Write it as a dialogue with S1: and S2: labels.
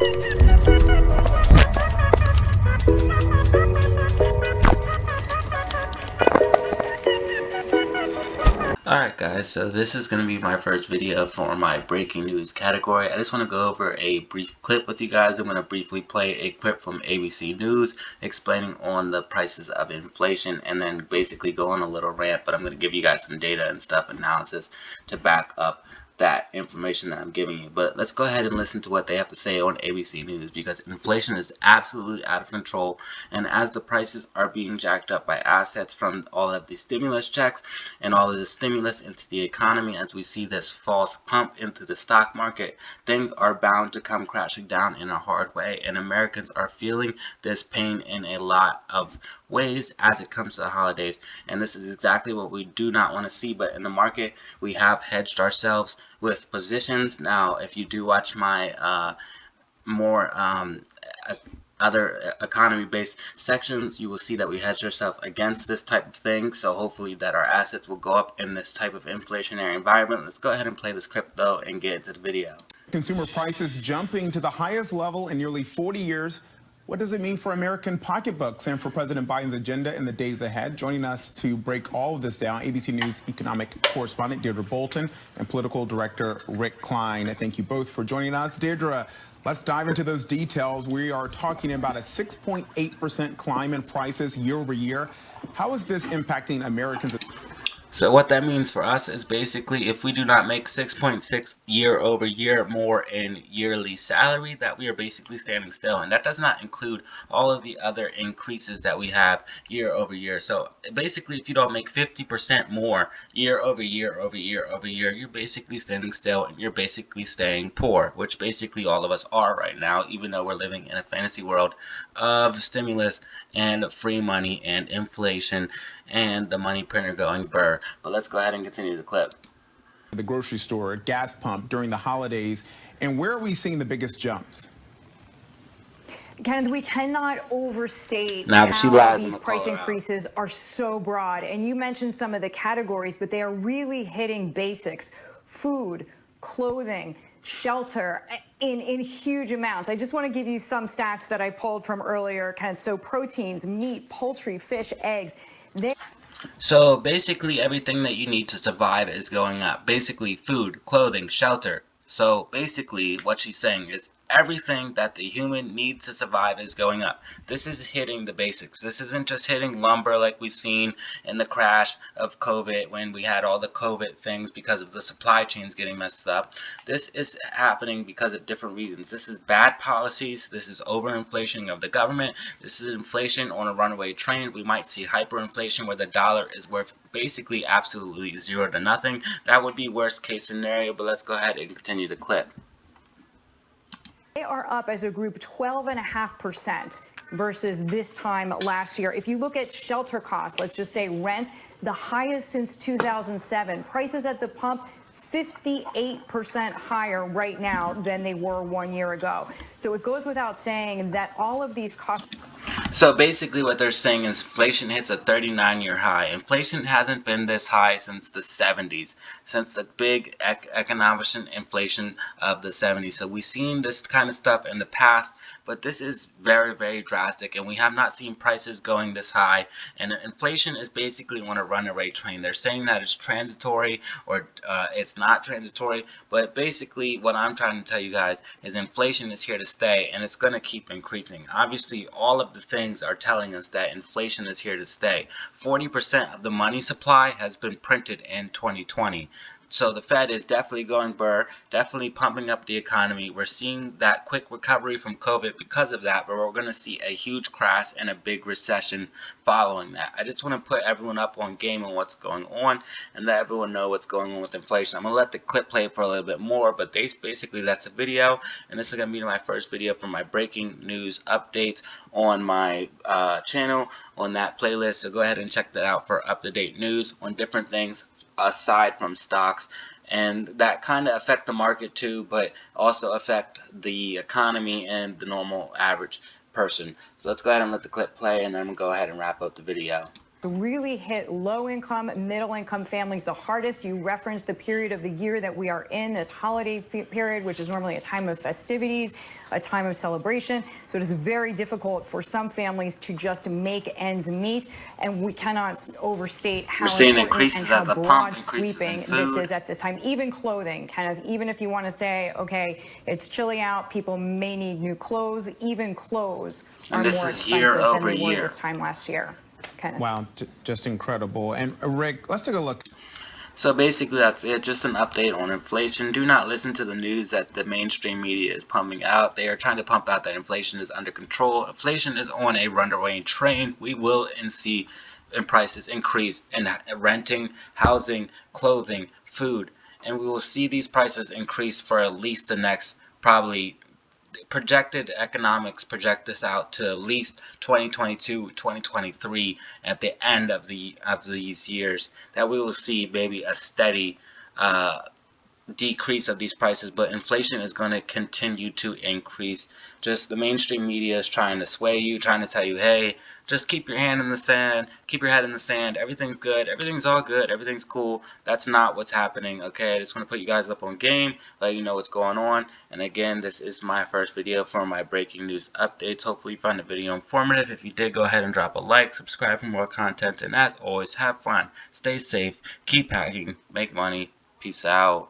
S1: Alright guys, so this is going to be my first video for my breaking news category. I just want to go over a brief clip with you guys. I'm going to briefly play a clip from ABC News explaining on the prices of inflation and then basically go on a little rant, but I'm going to give you guys some data and stuff, analysis to back up that information that I'm giving you. But let's go ahead and listen to what they have to say on ABC News, because inflation is absolutely out of control, and as the prices are being jacked up by assets from all of the stimulus checks and all of the stimulus into the economy, as we see this false pump into the stock market, things are bound to come crashing down in a hard way, and Americans are feeling this pain in a lot of ways as it comes to the holidays. And this is exactly what we do not want to see. But in the market, we have hedged ourselves with positions. Now, if you do watch my more other economy-based sections, you will see that we hedge ourselves against this type of thing. So hopefully that our assets will go up in this type of inflationary environment. Let's go ahead and play this clip though and get into the video.
S2: Consumer prices jumping to the highest level in nearly 40 years. What does it mean for American pocketbooks and for President Biden's agenda in the days ahead? Joining us to break all of this down, ABC News economic correspondent Deirdre Bolton and political director Rick Klein. Thank you both for joining us. Deirdre, let's dive into those details. We are talking about a 6.8% climb in prices year over year. How is this impacting Americans?
S1: So what that means for us is basically if we do not make 6.6 year over year more in yearly salary, that we are basically standing still. And that does not include all of the other increases that we have year over year. So basically if you don't make 50% more year over year over year over year, you're basically standing still and you're basically staying poor, which basically all of us are right now, even though we're living in a fantasy world of stimulus and free money and inflation and the money printer going burr. But let's go ahead and continue the clip.
S2: The grocery store, gas pump during the holidays, and where are we seeing the biggest jumps?
S3: Kenneth, we cannot overstate how these price increases are so broad. And you mentioned some of the categories, but they are really hitting basics: food, clothing, shelter, in huge amounts. I just want to give you some stats that I pulled from earlier, Kenneth. So proteins, meat, poultry, fish, eggs.
S1: So basically everything that you need to survive is going up. Basically food, clothing, shelter. So basically what she's saying is everything that the human needs to survive is going up. This is hitting the basics. This isn't just hitting lumber like we've seen in the crash of COVID when we had all the COVID things because of the supply chains getting messed up. This is happening because of different reasons. This is bad policies. This is overinflation of the government. This is inflation on a runaway train. We might see hyperinflation where the dollar is worth basically absolutely zero to nothing. That would be worst case scenario, but let's go ahead and continue the clip.
S3: They are up as a group 12.5% versus this time last year. If you look at shelter costs, let's just say rent, the highest since 2007. Prices at the pump, 58% higher right now than they were 1 year ago. So it goes without saying that all of these costs.
S1: So basically what they're saying is inflation hits a 39-year high. Inflation hasn't been this high since the 70s, since the big economic inflation of the 70s. So we've seen this kind of stuff in the past, but this is very, very drastic, and we have not seen prices going this high. And inflation is basically on a runaway train. They're saying that it's transitory or it's not transitory, but basically what I'm trying to tell you guys is inflation is here to stay, and it's going to keep increasing. Obviously, all of the things are telling us that inflation is here to stay. 40% of the money supply has been printed in 2020. So the Fed is definitely going burr, definitely pumping up the economy. We're seeing that quick recovery from COVID because of that, but we're going to see a huge crash and a big recession following that. I just want to put everyone up on game on what's going on and let everyone know what's going on with inflation. I'm going to let the clip play for a little bit more, but basically that's a video, and this is going to be my first video for my breaking news updates on my channel on that playlist. So go ahead and check that out for up-to-date news on different things aside from stocks, and that kind of affect the market too, but also affect the economy and the normal average person. So let's go ahead and let the clip play, and then we'll go ahead and wrap up the video.
S3: really hit low-income, middle-income families the hardest. You referenced the period of the year that we are in, this holiday period, which is normally a time of festivities, a time of celebration. So it is very difficult for some families to just make ends meet, and we cannot overstate how
S1: We're seeing
S3: important and
S1: increases
S3: how
S1: at the pump,
S3: broad
S1: increases in
S3: sweeping this
S1: food.
S3: is at this time. Even clothing, kind of, even if you want to say, okay, it's chilly out, people may need new clothes, even clothes are
S1: And this
S3: more
S1: is year
S3: expensive than
S1: over
S3: they were
S1: year.
S3: this time last year. Kenneth.
S2: Wow, just incredible. And Rick, let's take a look.
S1: So basically that's it, just an update on inflation. Do not listen to the news that the mainstream media is pumping out. They are trying to pump out that inflation is under control. Inflation is on a runaway train. We will see prices increase in renting, housing, clothing, food, and we will see these prices increase for at least the next probably projected economics project this out to at least 2022 2023 at the end of these years, that we will see maybe a steady decrease of these prices, but inflation is going to continue to increase. Just the mainstream media is trying to sway you, trying to tell you, hey, just keep your hand in the sand, keep your head in the sand, everything's good, everything's all good, everything's cool. That's not what's happening. Okay, I just want to put you guys up on game, let you know what's going on. And again, this is my first video for my breaking news updates. Hopefully you found the video informative. If you did, go ahead and drop a like, subscribe for more content, and as always, have fun, stay safe, keep hacking, make money. Peace out.